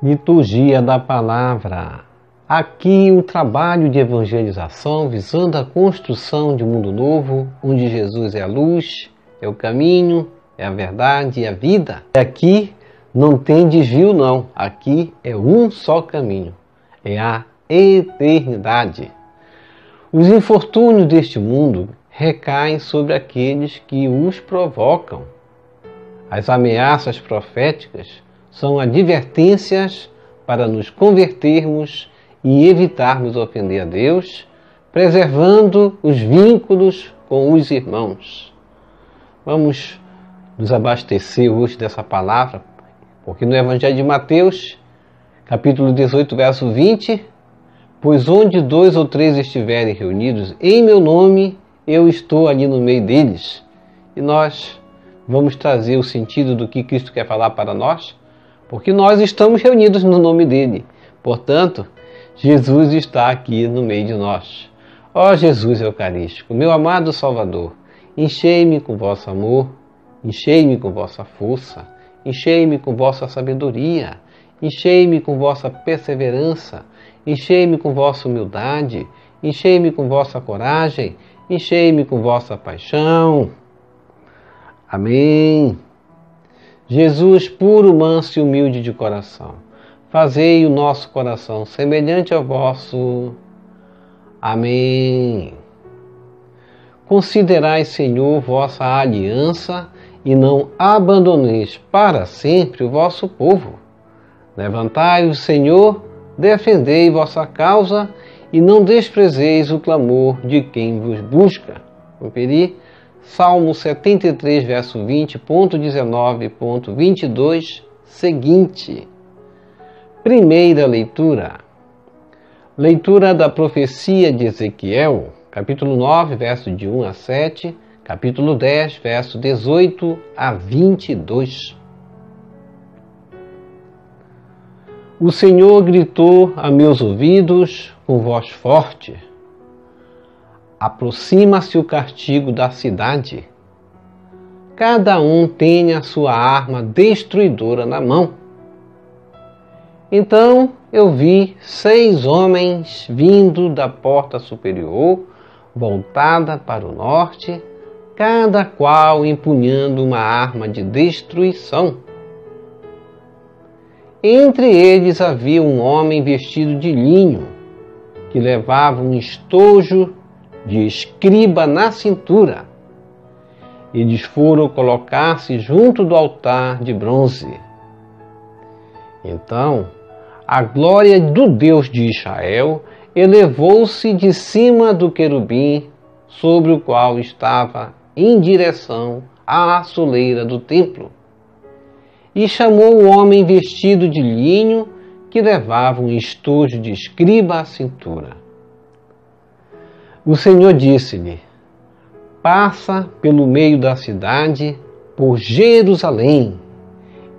Liturgia da Palavra. Aqui um trabalho de evangelização visando a construção de um mundo novo, onde Jesus é a luz, é o caminho, é a verdade e a vida. Aqui não tem desvio não, aqui é um só caminho, é a eternidade. Os infortúnios deste mundo recaem sobre aqueles que os provocam. As ameaças proféticas são advertências para nos convertermos e evitarmos ofender a Deus, preservando os vínculos com os irmãos. Vamos nos abastecer hoje dessa palavra, porque no Evangelho de Mateus, capítulo 18, verso 20, pois onde 2 ou 3 estiverem reunidos em meu nome, eu estou ali no meio deles. E nós vamos trazer o sentido do que Cristo quer falar para nós, porque nós estamos reunidos no nome dele. Portanto, Jesus está aqui no meio de nós. Ó Jesus Eucarístico, meu amado Salvador, enchei-me com vosso amor, enchei-me com vossa força, enchei-me com vossa sabedoria, enchei-me com vossa perseverança, enchei-me com vossa humildade, enchei-me com vossa coragem, enchei-me com vossa paixão. Amém. Jesus, puro, manso e humilde de coração, fazei o nosso coração semelhante ao vosso. Amém. Considerai, Senhor, vossa aliança e não abandoneis para sempre o vosso povo. Levantai-vos, Senhor, defendei vossa causa e não desprezeis o clamor de quem vos busca. Conferir Salmo 73, verso 20, ponto 19, ponto 22, seguinte. Primeira leitura. Leitura da profecia de Ezequiel, capítulo 9, verso de 1 a 7, capítulo 10, verso 18 a 22. O Senhor gritou a meus ouvidos com voz forte: aproxima-se o castigo da cidade. Cada um tem a sua arma destruidora na mão. Então eu vi 6 homens vindo da porta superior, voltada para o norte, cada qual empunhando uma arma de destruição. Entre eles havia um homem vestido de linho, que levava um estojo de escriba na cintura. Eles foram colocar-se junto do altar de bronze. Então, a glória do Deus de Israel elevou-se de cima do querubim sobre o qual estava em direção à soleira do templo, e chamou o homem vestido de linho que levava um estojo de escriba à cintura. O Senhor disse-lhe: passa pelo meio da cidade, por Jerusalém,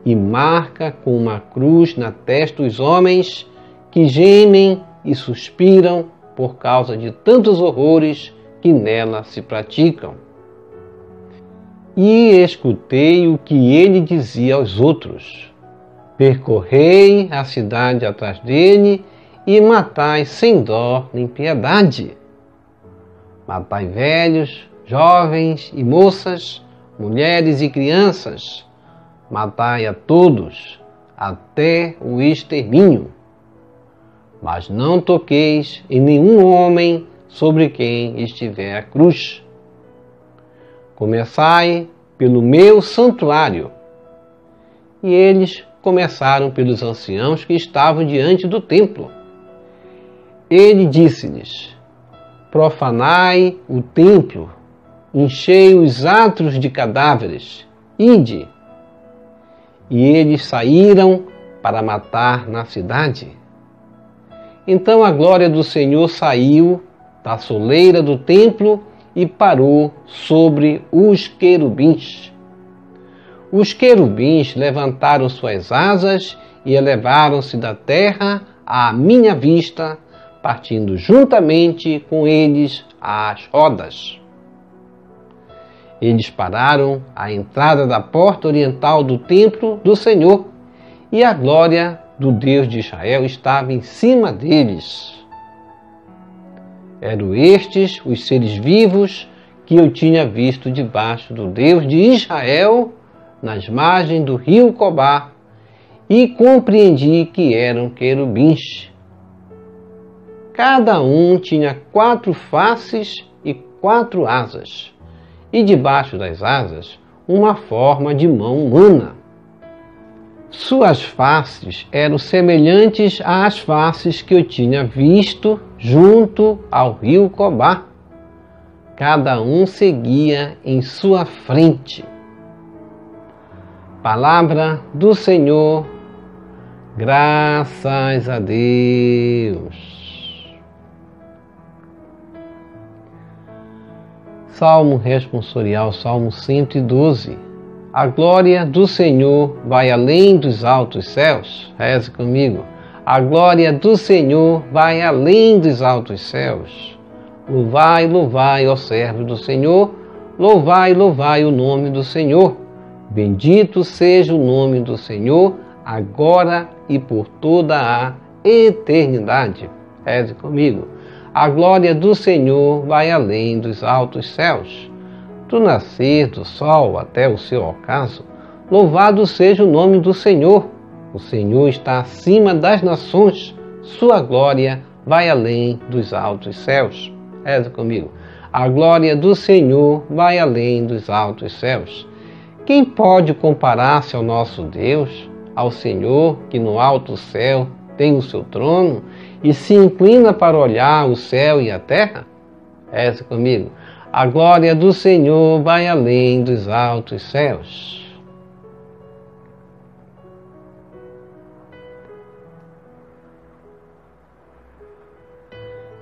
e marca com uma cruz na testa os homens que gemem e suspiram por causa de tantos horrores que nela se praticam. E escutei o que ele dizia aos outros: percorrei a cidade atrás dele e matai sem dó nem piedade. Matai velhos, jovens e moças, mulheres e crianças. Matai a todos, até o extermínio. Mas não toqueis em nenhum homem sobre quem estiver a cruz. Começai pelo meu santuário. E eles começaram pelos anciãos que estavam diante do templo. Ele disse-lhes: profanai o templo, enchei os átrios de cadáveres, ide. E eles saíram para matar na cidade. Então a glória do Senhor saiu da soleira do templo e parou sobre os querubins. Os querubins levantaram suas asas e elevaram-se da terra à minha vista, partindo juntamente com eles as rodas. Eles pararam à entrada da porta oriental do templo do Senhor, e a glória do Deus de Israel estava em cima deles. Eram estes os seres vivos que eu tinha visto debaixo do Deus de Israel, nas margens do rio Cobar, e compreendi que eram querubins. Cada um tinha 4 faces e 4 asas, e debaixo das asas uma forma de mão humana. Suas faces eram semelhantes às faces que eu tinha visto junto ao rio Cobar. Cada um seguia em sua frente. Palavra do Senhor, graças a Deus. Salmo responsorial, Salmo 112. A glória do Senhor vai além dos altos céus. Reze comigo. A glória do Senhor vai além dos altos céus. Louvai, louvai, ó servo do Senhor. Louvai, louvai o nome do Senhor. Bendito seja o nome do Senhor, agora e por toda a eternidade. Reze comigo. A glória do Senhor vai além dos altos céus. Do nascer do sol até o seu ocaso, louvado seja o nome do Senhor. O Senhor está acima das nações, sua glória vai além dos altos céus. Reza comigo. A glória do Senhor vai além dos altos céus. Quem pode comparar-se ao nosso Deus, ao Senhor que no alto céu tem o seu trono e se inclina para olhar o céu e a terra? Reze comigo. A glória do Senhor vai além dos altos céus.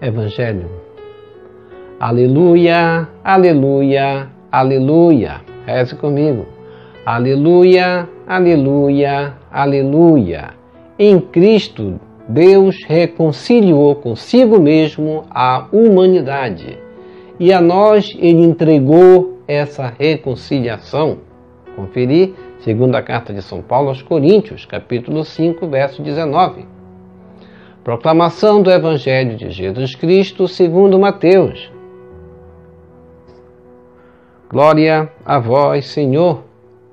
Evangelho. Aleluia, aleluia, aleluia. Reze comigo. Aleluia, aleluia, aleluia. Em Cristo, Deus reconciliou consigo mesmo a humanidade. E a nós Ele entregou essa reconciliação. Conferir, segunda carta de São Paulo aos Coríntios, capítulo 5, verso 19. Proclamação do Evangelho de Jesus Cristo segundo Mateus. Glória a vós, Senhor.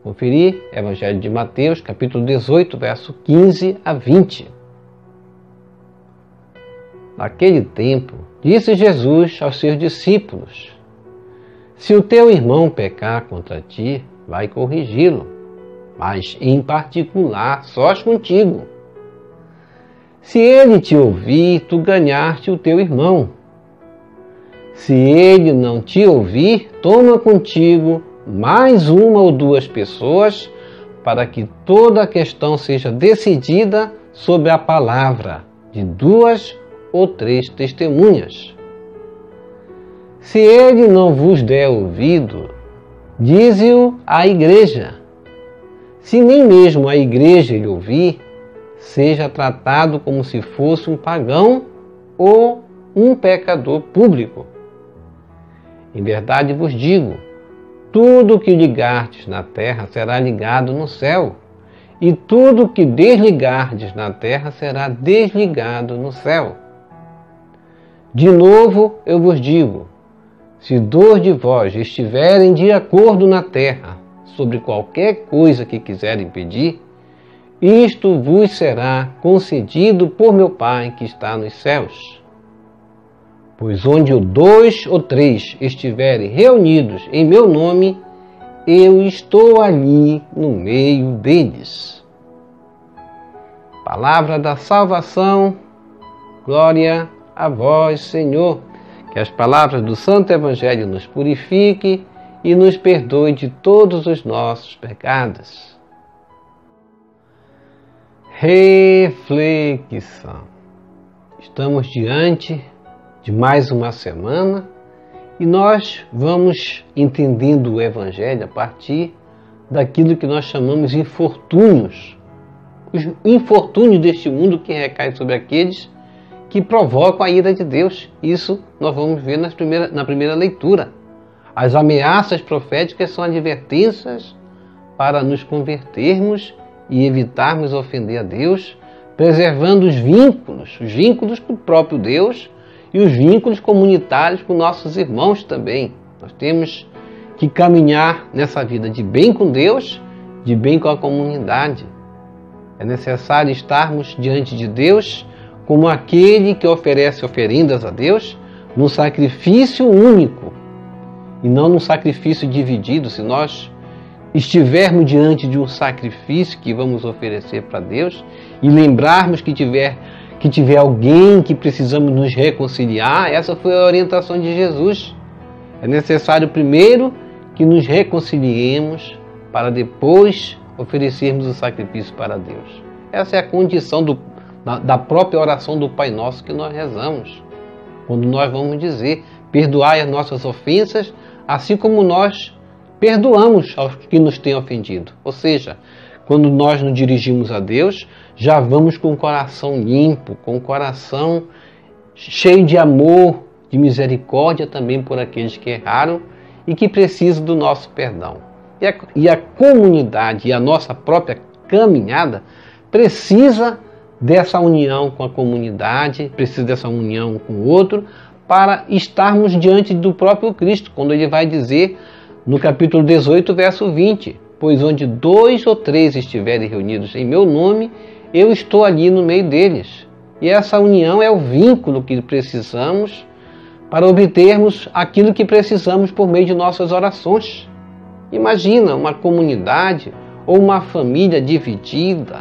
Conferir, Evangelho de Mateus, capítulo 18, verso 15 a 20. Naquele tempo, disse Jesus aos seus discípulos: se o teu irmão pecar contra ti, vai corrigi-lo, mas em particular sós contigo. Se ele te ouvir, tu ganhaste o teu irmão. Se ele não te ouvir, toma contigo mais 1 ou 2 pessoas, para que toda a questão seja decidida sobre a palavra de 2 ou 3 testemunhas. Se ele não vos der ouvido, dize-o à igreja. Se nem mesmo a igreja lhe ouvir, seja tratado como se fosse um pagão ou um pecador público. Em verdade vos digo, tudo o que ligardes na terra será ligado no céu, e tudo o que desligardes na terra será desligado no céu. De novo eu vos digo, se 2 de vós estiverem de acordo na terra sobre qualquer coisa que quiserem pedir, isto vos será concedido por meu Pai que está nos céus. Pois onde 2 ou 3 estiverem reunidos em meu nome, eu estou ali no meio deles. Palavra da salvação, glória a vós, Senhor. Que as palavras do Santo Evangelho nos purifiquem e nos perdoe de todos os nossos pecados. Reflexão. Estamos diante de mais uma semana e nós vamos entendendo o Evangelho a partir daquilo que nós chamamos de infortúnios. Os infortúnios deste mundo que recaem sobre aqueles que provocam a ira de Deus. Isso nós vamos ver na primeira leitura. As ameaças proféticas são advertências para nos convertermos e evitarmos ofender a Deus, preservando os vínculos com o próprio Deus e os vínculos comunitários com nossos irmãos também. Nós temos que caminhar nessa vida de bem com Deus, de bem com a comunidade. É necessário estarmos diante de Deus como aquele que oferece oferendas a Deus num sacrifício único e não num sacrifício dividido. Se nós estivermos diante de um sacrifício que vamos oferecer para Deus e lembrarmos que tiver alguém que precisamos nos reconciliar, essa foi a orientação de Jesus. É necessário primeiro que nos reconciliemos para depois oferecermos o sacrifício para Deus. Essa é a condição da própria oração do Pai Nosso que nós rezamos. Quando nós vamos dizer, perdoai as nossas ofensas, assim como nós perdoamos aos que nos têm ofendido. Ou seja, quando nós nos dirigimos a Deus, já vamos com o coração limpo, com o coração cheio de amor, de misericórdia também por aqueles que erraram e que precisam do nosso perdão. E a comunidade e a nossa própria caminhada precisa dessa união com a comunidade, precisa dessa união com o outro, para estarmos diante do próprio Cristo, quando ele vai dizer no capítulo 18, verso 20, pois onde 2 ou 3 estiverem reunidos em meu nome, eu estou ali no meio deles. E essa união é o vínculo que precisamos para obtermos aquilo que precisamos por meio de nossas orações. Imagina uma comunidade ou uma família dividida,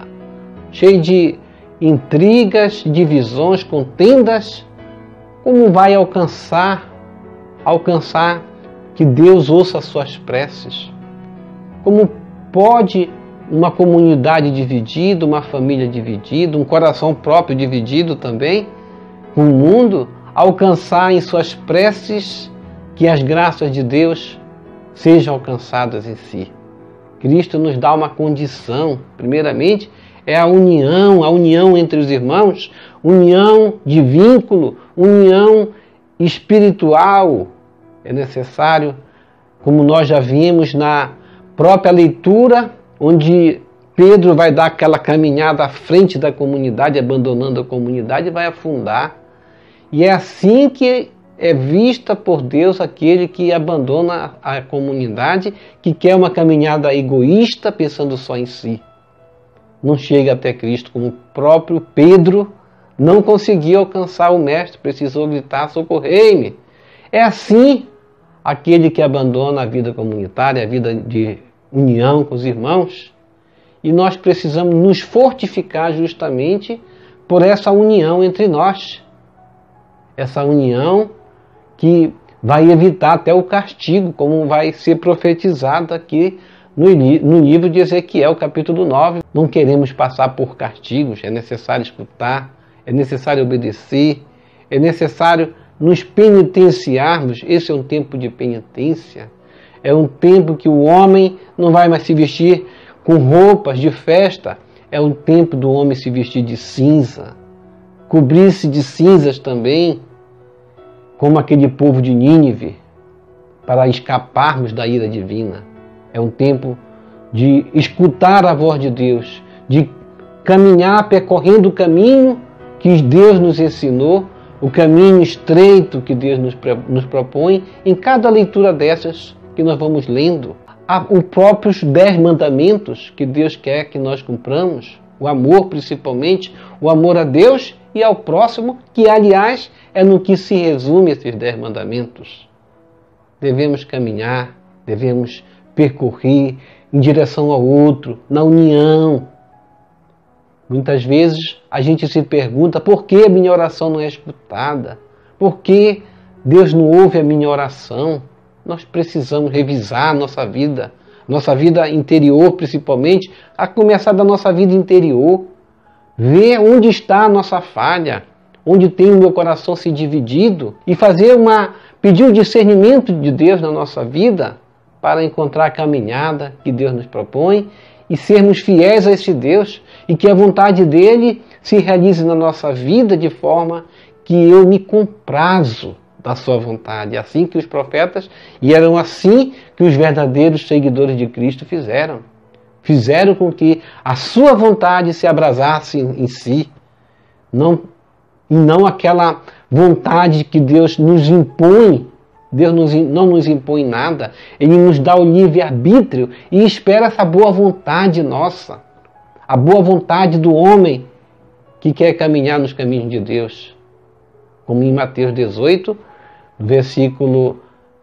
cheia de intrigas, divisões, contendas. Como vai alcançar que Deus ouça as suas preces? Como pode uma comunidade dividida, uma família dividida, um coração próprio dividido também, com o mundo, alcançar em suas preces que as graças de Deus sejam alcançadas em si? Cristo nos dá uma condição, primeiramente, é a união entre os irmãos, união de vínculo, união espiritual. É necessário, como nós já vimos na própria leitura, onde Pedro vai dar aquela caminhada à frente da comunidade, abandonando a comunidade e vai afundar. E é assim que é vista por Deus aquele que abandona a comunidade, que quer uma caminhada egoísta, pensando só em si. Não chega até Cristo, como o próprio Pedro não conseguiu alcançar o Mestre, precisou gritar, socorrei-me. É assim aquele que abandona a vida comunitária, a vida de união com os irmãos. E nós precisamos nos fortificar justamente por essa união entre nós. Essa união que vai evitar até o castigo, como vai ser profetizado aqui no livro de Ezequiel, capítulo 9. Não queremos passar por castigos, é necessário escutar, é necessário obedecer, é necessário nos penitenciarmos. Esse é um tempo de penitência, é um tempo que o homem não vai mais se vestir com roupas de festa, é um tempo do homem se vestir de cinza, cobrir-se de cinzas também, como aquele povo de Nínive, para escaparmos da ira divina. É um tempo de escutar a voz de Deus, de caminhar percorrendo o caminho que Deus nos ensinou, o caminho estreito que Deus nos propõe em cada leitura dessas que nós vamos lendo. Há os próprios 10 mandamentos que Deus quer que nós cumpramos, o amor principalmente, o amor a Deus e ao próximo, que aliás é no que se resume esses 10 mandamentos. Devemos caminhar, devemos percorrer em direção ao outro, na união. Muitas vezes a gente se pergunta por que a minha oração não é escutada, por que Deus não ouve a minha oração. Nós precisamos revisar a nossa vida interior principalmente, a começar da nossa vida interior, ver onde está a nossa falha, onde tem o meu coração se dividido e pedir o discernimento de Deus na nossa vida para encontrar a caminhada que Deus nos propõe e sermos fiéis a esse Deus e que a vontade dele se realize na nossa vida de forma que eu me comprazo da sua vontade. É assim que os profetas, e eram assim que os verdadeiros seguidores de Cristo fizeram. fizeram com que a sua vontade se abrasasse em si, e não aquela vontade que Deus nos impõe. Deus não nos impõe nada, Ele nos dá o livre-arbítrio e espera essa boa vontade nossa, a boa vontade do homem que quer caminhar nos caminhos de Deus. Como em Mateus 18, versículo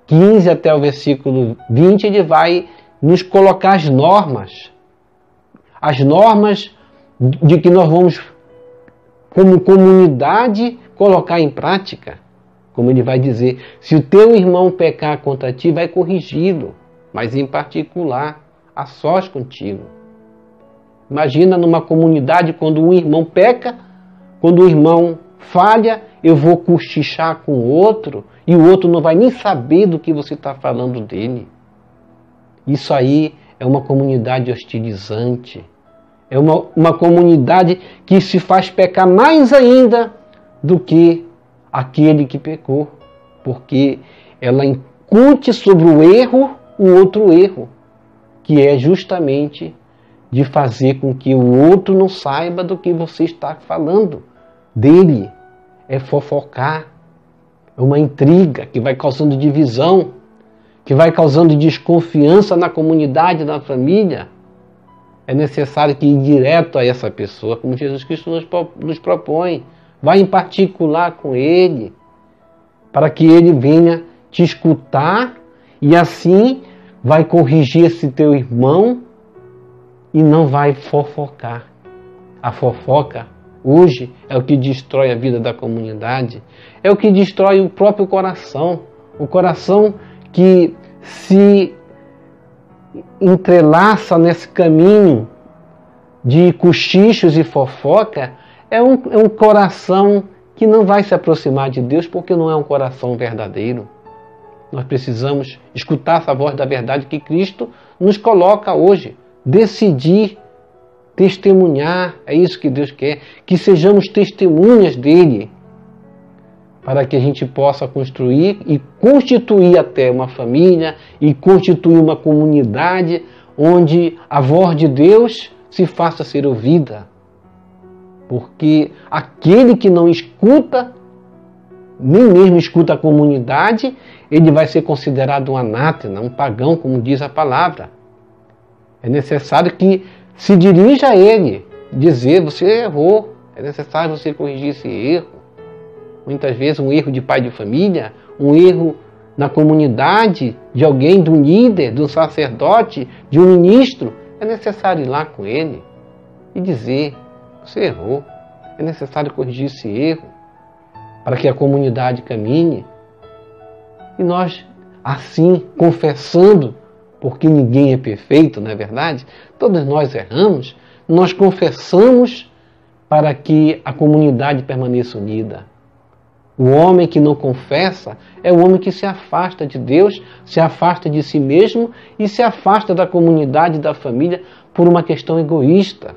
15 até o versículo 20, ele vai nos colocar as normas de que nós vamos, como comunidade, colocar em prática. Como ele vai dizer, se o teu irmão pecar contra ti, vai corrigi-lo, mas em particular, a sós contigo. Imagina numa comunidade, quando um irmão peca, quando o irmão falha, eu vou cochichar com o outro, e o outro não vai nem saber do que você está falando dele. Isso aí é uma comunidade hostilizante. É uma comunidade que se faz pecar mais ainda do que aquele que pecou. Porque ela incute sobre o erro um outro erro, que é justamente de fazer com que o outro não saiba do que você está falando dele. É fofocar. É uma intriga que vai causando divisão, que vai causando desconfiança na comunidade, na família. É necessário que ir direto a essa pessoa, como Jesus Cristo nos propõe. Vai em particular com ele, para que ele venha te escutar e assim vai corrigir esse teu irmão e não vai fofocar. A fofoca hoje é o que destrói a vida da comunidade, é o que destrói o próprio coração. O coração que se entrelaça nesse caminho de cochichos e fofoca é um coração que não vai se aproximar de Deus, porque não é um coração verdadeiro. Nós precisamos escutar essa voz da verdade que Cristo nos coloca hoje. Decidir, testemunhar, é isso que Deus quer, que sejamos testemunhas dele, para que a gente possa construir e constituir até uma família e constituir uma comunidade onde a voz de Deus se faça ser ouvida. Porque aquele que não escuta, nem mesmo escuta a comunidade, ele vai ser considerado um anátema, um pagão, como diz a palavra. É necessário que se dirija a ele, dizer, você errou, é necessário você corrigir esse erro. Muitas vezes um erro de pai de família, um erro na comunidade, de alguém, de um líder, de um sacerdote, de um ministro, é necessário ir lá com ele e dizer, você errou, é necessário corrigir esse erro para que a comunidade caminhe. E nós, assim, confessando, porque ninguém é perfeito, não é verdade? Todos nós erramos, nós confessamos para que a comunidade permaneça unida. O homem que não confessa é o homem que se afasta de Deus, se afasta de si mesmo e se afasta da comunidade, da família, por uma questão egoísta,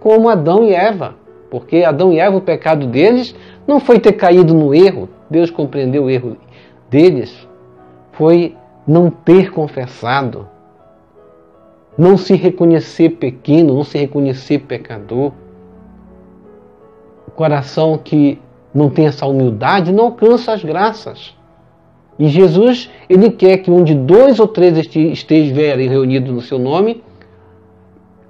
como Adão e Eva. Porque Adão e Eva, o pecado deles não foi ter caído no erro, Deus compreendeu o erro deles, foi não ter confessado, não se reconhecer pequeno, não se reconhecer pecador. O coração que não tem essa humildade não alcança as graças. E Jesus, ele quer que onde 2 ou 3 estiverem reunidos no seu nome,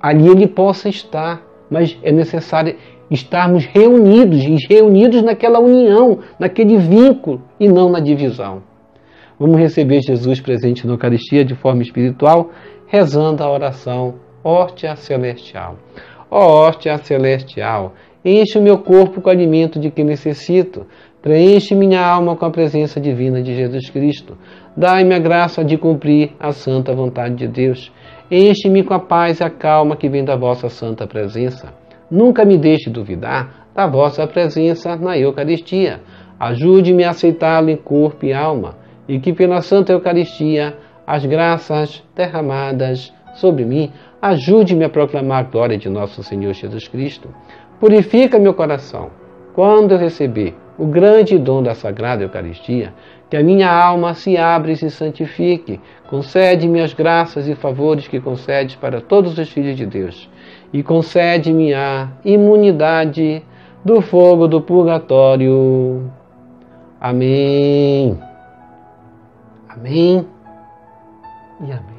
ali ele possa estar. Mas é necessário estarmos reunidos, e reunidos naquela união, naquele vínculo, e não na divisão. Vamos receber Jesus presente na Eucaristia de forma espiritual, rezando a oração Hóstia Celestial. Ó hóstia celestial, enche o meu corpo com o alimento de que necessito. Preenche minha alma com a presença divina de Jesus Cristo. Dai-me a graça de cumprir a santa vontade de Deus. Enche-me com a paz e a calma que vem da vossa santa presença. Nunca me deixe duvidar da vossa presença na Eucaristia. Ajude-me a aceitá-lo em corpo e alma, e que pela Santa Eucaristia as graças derramadas sobre mim ajude-me a proclamar a glória de nosso Senhor Jesus Cristo. Purifica meu coração, quando eu receber o grande dom da Sagrada Eucaristia, que a minha alma se abre e se santifique. Concede-me as graças e favores que concedes para todos os filhos de Deus. E concede-me a imunidade do fogo do purgatório. Amém. Amém e amém.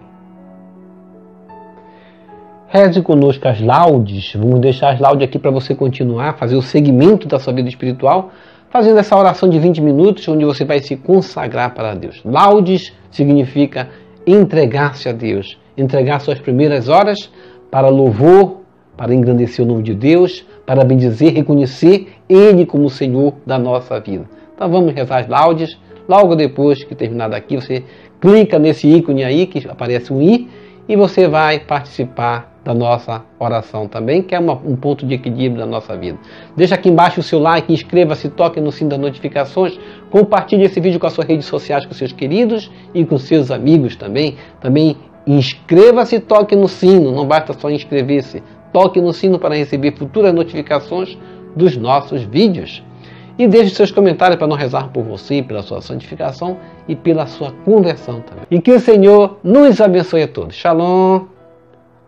Reze conosco as laudes. Vamos deixar as laudes aqui para você continuar, fazer o segmento da sua vida espiritual, fazendo essa oração de 20 minutos, onde você vai se consagrar para Deus. Laudes significa entregar-se a Deus, entregar suas primeiras horas para louvor, para engrandecer o nome de Deus, para bendizer, reconhecer Ele como o Senhor da nossa vida. Então vamos rezar as laudes. Logo depois que terminar daqui, você clica nesse ícone aí, que aparece um i, e você vai participar da nossa oração também, que é um ponto de equilíbrio da nossa vida. Deixa aqui embaixo o seu like, inscreva-se, toque no sino das notificações, compartilhe esse vídeo com as suas redes sociais, com seus queridos e com seus amigos também. Também inscreva-se e toque no sino, não basta só inscrever-se, toque no sino para receber futuras notificações dos nossos vídeos. E deixe seus comentários para nós rezar por você, pela sua santificação e pela sua conversão também. E que o Senhor nos abençoe a todos. Shalom,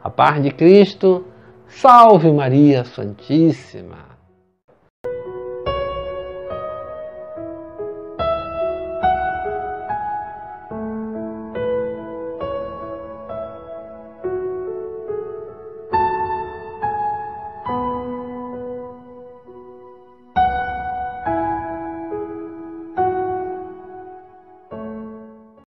a paz de Cristo, salve Maria Santíssima.